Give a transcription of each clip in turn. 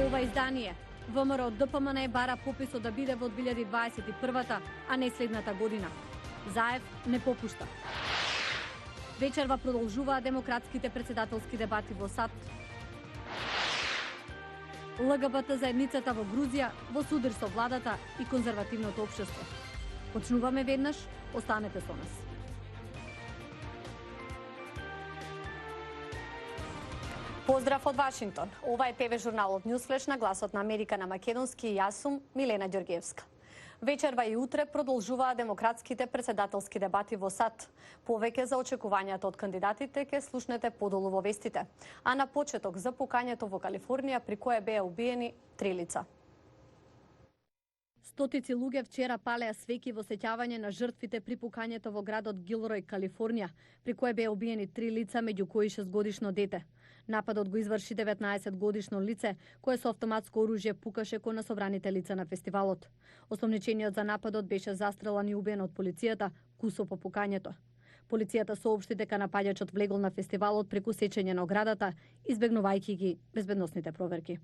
ова издание. ВМРО ДПМН бара пописот да биде во 2021-та, а не следната година. Заев не попушта. Вечерва продолжуваат демократските председателски дебати во САД. ЛГБТ заедницата во Грузија во судир со владата и конзервативното општество. Почнуваме веднаш, останете со нас. Поздрав од Вашингтон. Ова е ТВ журналот Ньюсфлеш на гласот на Америка на македонски и јас сум Милена Ѓоргиевска. Вечерва и утре продолжуваат демократските председателски дебати во САД. Повеќе за очекувањата од кандидатите ќе слушнете подолу во вестите. А на почеток за пукањето во Калифорнија при кое беа убиени 3 лица. Стотици луѓе вчера палеа свеќи во сеќавање на жртвите при пукањето во градот Гилрој, Калифорнија, при кое беа убиени 3 лица, меѓу кои 6-годишно дете. Нападот го изврши 19-годишно лице, кое со автоматско оружје пукаше кон собраните лица на фестивалот. Осомничениот за нападот беше застрелан и убиен од полицијата кусо по пукањето. Полицијата соопшти дека напаѓачот влегол на фестивалот преку сечење на оградата, избегнувајќи ги безбедносните проверки.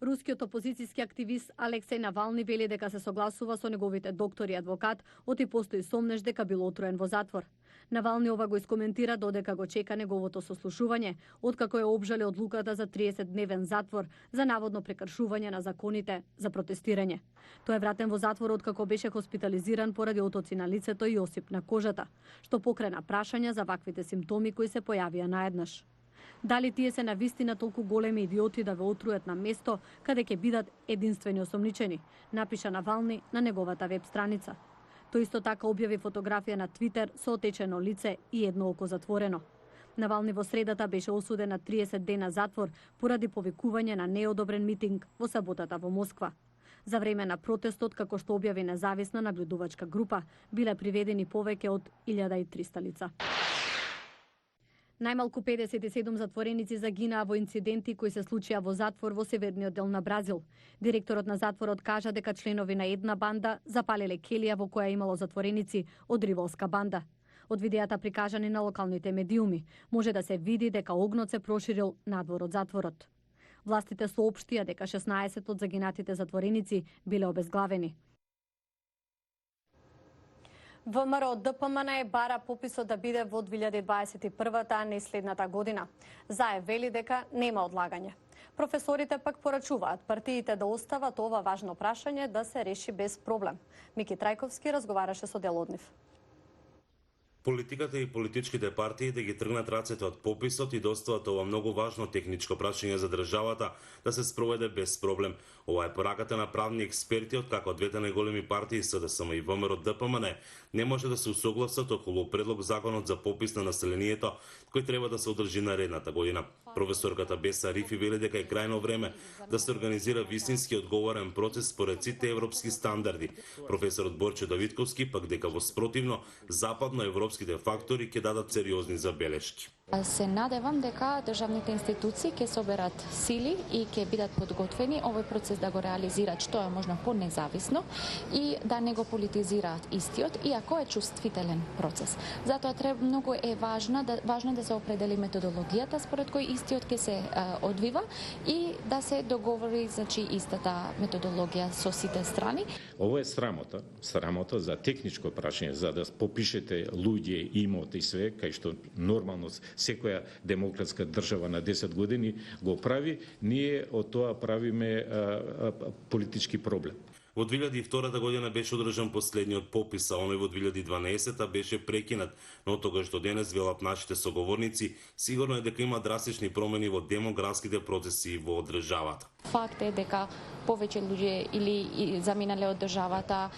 Рускиот опозицијски активист Алексеј Навални вели дека се согласува со неговите доктори и адвокат, оти постои сомнеж дека бил отруен во затвор. Навални ова го искоментира додека го чека неговото сослушување, откако е обжали одлуката за 30-дневен затвор за наводно прекршување на законите за протестирање. Тој е вратен во затвор откако беше хоспитализиран поради отоци на лицето и осип на кожата, што покрена прашања за ваквите симптоми кои се појавија наеднаш. Дали тие се навистина толку големи идиоти да ве отрујат на место каде ќе бидат единствени осомничени, напиша Навални на неговата веб страница. Тој исто така објави фотографија на Твитер со отечено лице и едно око затворено. Навални во средата беше осуден на 30 дена затвор поради повикување на неодобрен митинг во саботата во Москва. За време на протестот, како што објави независна наблюдувачка група, биле приведени повеќе од 1300 лица. Најмалку 57 затвореници загинаа во инциденти кои се случија во затвор во северниот дел на Бразил. Директорот на затворот кажа дека членови на една банда запалиле келија во која имало затвореници од ривалска банда. Од видеата прикажани на локалните медиуми, може да се види дека огнот се проширил надвор од затворот. Властите соопштија дека 16 од загинатите затвореници биле обезглавени. ВМРО ДПМН бара пописот да биде во 2021-та, а не следната година. Заев вели дека нема одлагање. Професорите пак порачуваат партиите да остават ова важно прашање да се реши без проблем. Мики Трајковски разговараше со дел од нив. Политиката и политичките партии да ги тргнат рацете од пописот и да остават ова многу важно техничко прашање за државата да се спроведе без проблем. Ова е пораката на правни експерти, откако двете најголеми партии СДСМ и ВМРО ДПМН не може да се усогласат околу предлог законот за попис на населението кој треба да се одржи наредната година. Професорката Беса Рифи вели дека е крајно време да се организира вистински одговорен процес според сите европски стандарди. Професорот Борче Давидковски пак дека во спротивно западноевропските фактори ќе дадат сериозни забелешки. Се надевам дека државните институции ќе соберат сили и ќе бидат подготвени овој процес да го реализираат што е можно по-независно и да не го политизираат истиот, иако е чувствителен процес. Затоа многу е важно да се определи методологијата според кој истиот ќе се одвива и да се договори истата методологија со сите страни. Ова е срамота за техничко прашање, за да попишете луѓе, имоти и све, кај што нормално секоја демократска држава на 10 години го прави, ние од тоа правиме политички проблем. Во 2002 година беше одржан последниот попис, а оној во 2012 беше прекинат, но тогаш до денес, велат нашите соговорници, сигурно е дека има драстични промени во демографските процеси во државата. Факт е дека повеќе луѓе или заминале од државата,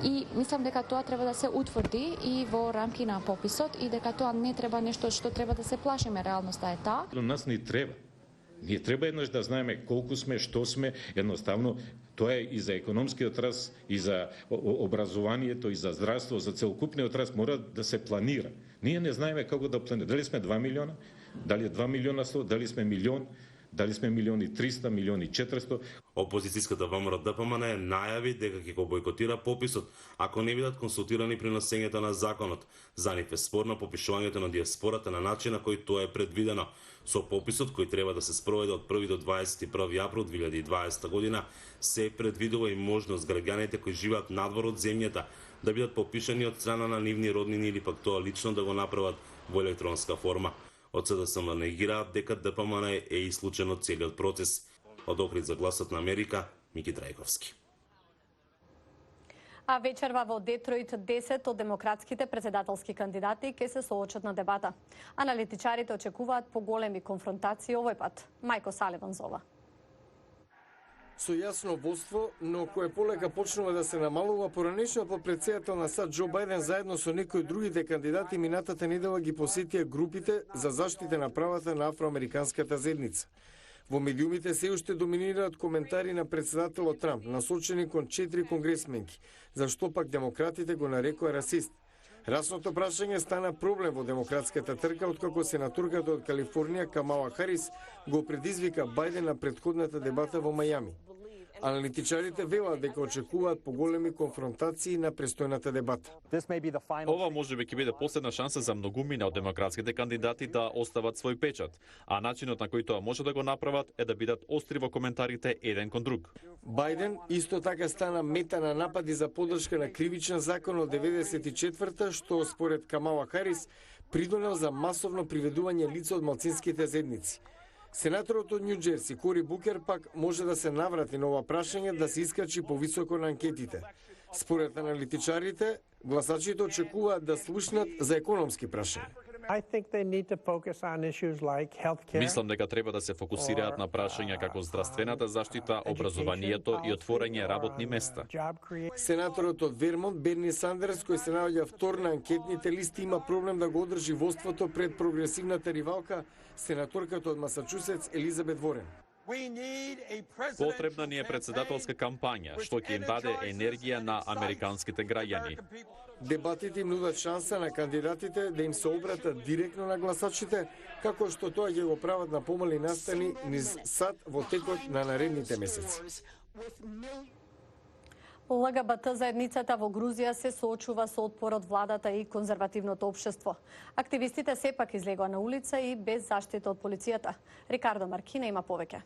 и мислам дека тоа треба да се утврди и во рамки на пописот и дека тоа не треба нешто што треба да се плашиме, реалноста е таа. Нас не треба. Ние треба еднаш да знаеме колку сме, што сме, едноставно тоа е и за економскиот раст, и за образованието, и за здравство, за целокупниот раст мора да се планира. Ние не знаеме како да планираме. Дали сме 2 милиона, дали е 2 милиона 100, дали сме милион, Дали сме милиони 300, милиони 400. Опозицијската ВМРО ДПМН најави дека ќе го бойкотира пописот ако не бидат консултирани при носењето на законот. За нив е спорно попишувањето на диаспората на начин на кој тоа е предвидено. Со пописот кој треба да се спроведе од 1 до 21 април 2020 година се предвидува и можност граѓаните кои живеат надвор од земјата да бидат попишани од страна на нивни роднини или пак тоа лично да го направат во електронска форма. Од СДСМ негираат дека ДПМН е исклучен од целиот процес. Од Охрид за Гласот на Америка, Мики Трајковски. А вечерва во Детройт 10 од демократските председателски кандидати ќе се соочат на дебата. Аналитичарите очекуваат поголеми конфронтации овој пат. Мајко Саливан зова. Со јасно водство, но кое полека почнува да се намалува, поранешниот подпредседател на САД Џо Бајден заедно со некои од другите кандидати минатата недела ги посетија групите за заштита на правата на афроамериканската заедница. Во медиумите се уште доминираат коментари на председателот Трамп, насочени кон 4 конгресменки, зашто пак демократите го нарекоа расист. Расното прашање стана проблем во демократската трка, откако сенаторката од Калифорнија Камала Харис го предизвика Бајден на претходната дебата во Мајами. Аналитичарите велат дека очекуваат поголеми конфронтации на престојната дебата. Ова можеби ќе биде последна шанса за многумина од демократските кандидати да остават свој печат, а начинот на кој тоа може да го направат е да бидат остри во коментарите еден кон друг. Бајден исто така стана мета на напади за подршка на кривичен закон од 94-та, што според Камала Харис придонел за масовно приведување лица од малцинските заедници. Сенаторот од Њу Џерси Кори Букер пак може да се наврати на ова прашање да се искачи повисоко на анкетите. Според аналитичарите, гласачите очекуваат да слушнат за економски прашања. Мислам дека треба да се фокусираат на прашања како здравствената заштита, образованието и отворање работни места. Сенаторот од Вермонт Берни Сандерс, кој се наоѓа втор на анкетните листи, има проблем да го одржи водството пред прогресивната ривалка, сенаторката од Масачусетс Елизабет Ворен. Потребна ни е председателска кампања, што ќе им даде енергија на американските граѓани. Дебатите им нудат шанса на кандидатите да им се обратат директно на гласачите, како што тоа ќе го прават на помали настани низ САД во текот на наредните месеци. ЛГБТ заедницата во Грузија се соочува со отпор од владата и конзервативното општество. Активистите сепак излегоа на улица и без заштита од полицијата. Рикардо Маркина има повеќе.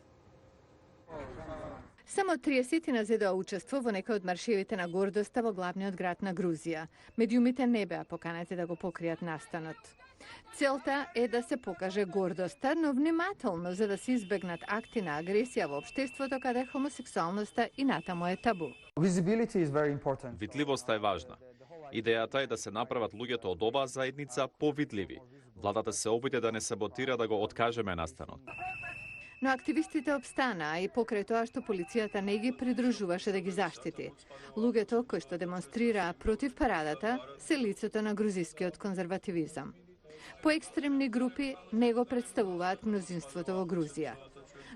Само 30 зедоа учество во некој од маршевите на гордоста во главниот град на Грузија. Медиумите не беа поканети да го покријат настанот. Целта е да се покаже гордоста, но внимателно за да се избегнат акти на агресија во општеството каде хомосексуалноста и натаму е табу. Видливоста е важна. Идејата е да се направат луѓето од оваа заедница повидливи. Владата се обиде да не саботира да го откажеме настанот. Но активистите обстанаа и покрај тоа што полицијата не ги придружуваше да ги заштити. Луѓето кои што демонстрираа против парадата се лицето на грузискиот конзервативизам. Поекстремни групи не го представуваат мнозинството во Грузија.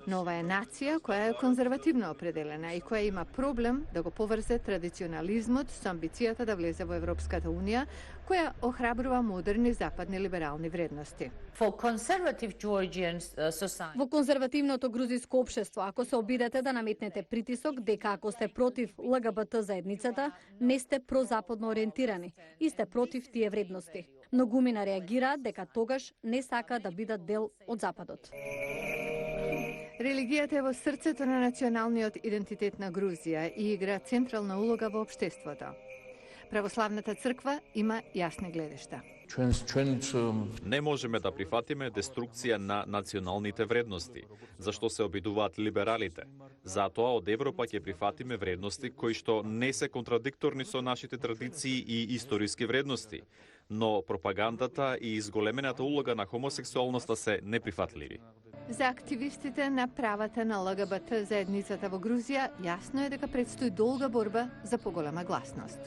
Но ова е нација која е конзервативно определена и која има проблем да го поврзе традиционализмот со амбицијата да влезе во Европската Унија, која охрабрува модерни западни либерални вредности. Во конзервативното грузиско општество, ако се обидете да наметнете притисок дека ако сте против ЛГБТ заедницата, не сте прозападно ориентирани и сте против тие вредности. Многумина реагираат дека тогаш не сака да бидат дел од Западот. Религијата е во срцето на националниот идентитет на Грузија и игра централна улога во општеството. Православната црква има јасни гледишта. Не можеме да прифатиме деструкција на националните вредности, зашто се обидуваат либералите. Затоа од Европа ќе прифатиме вредности кои што не се контрадикторни со нашите традиции и историски вредности, но пропагандата и изголемената улога на хомосексуалноста се неприфатливи. За активистите на правата на ЛГБТ заедницата во Грузија јасно е дека предстои долга борба за поголема гласност.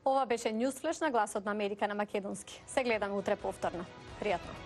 Ова беше Ньюсфлеш на Гласот на Америка на македонски. Се гледаме утре повторно. Пријатно.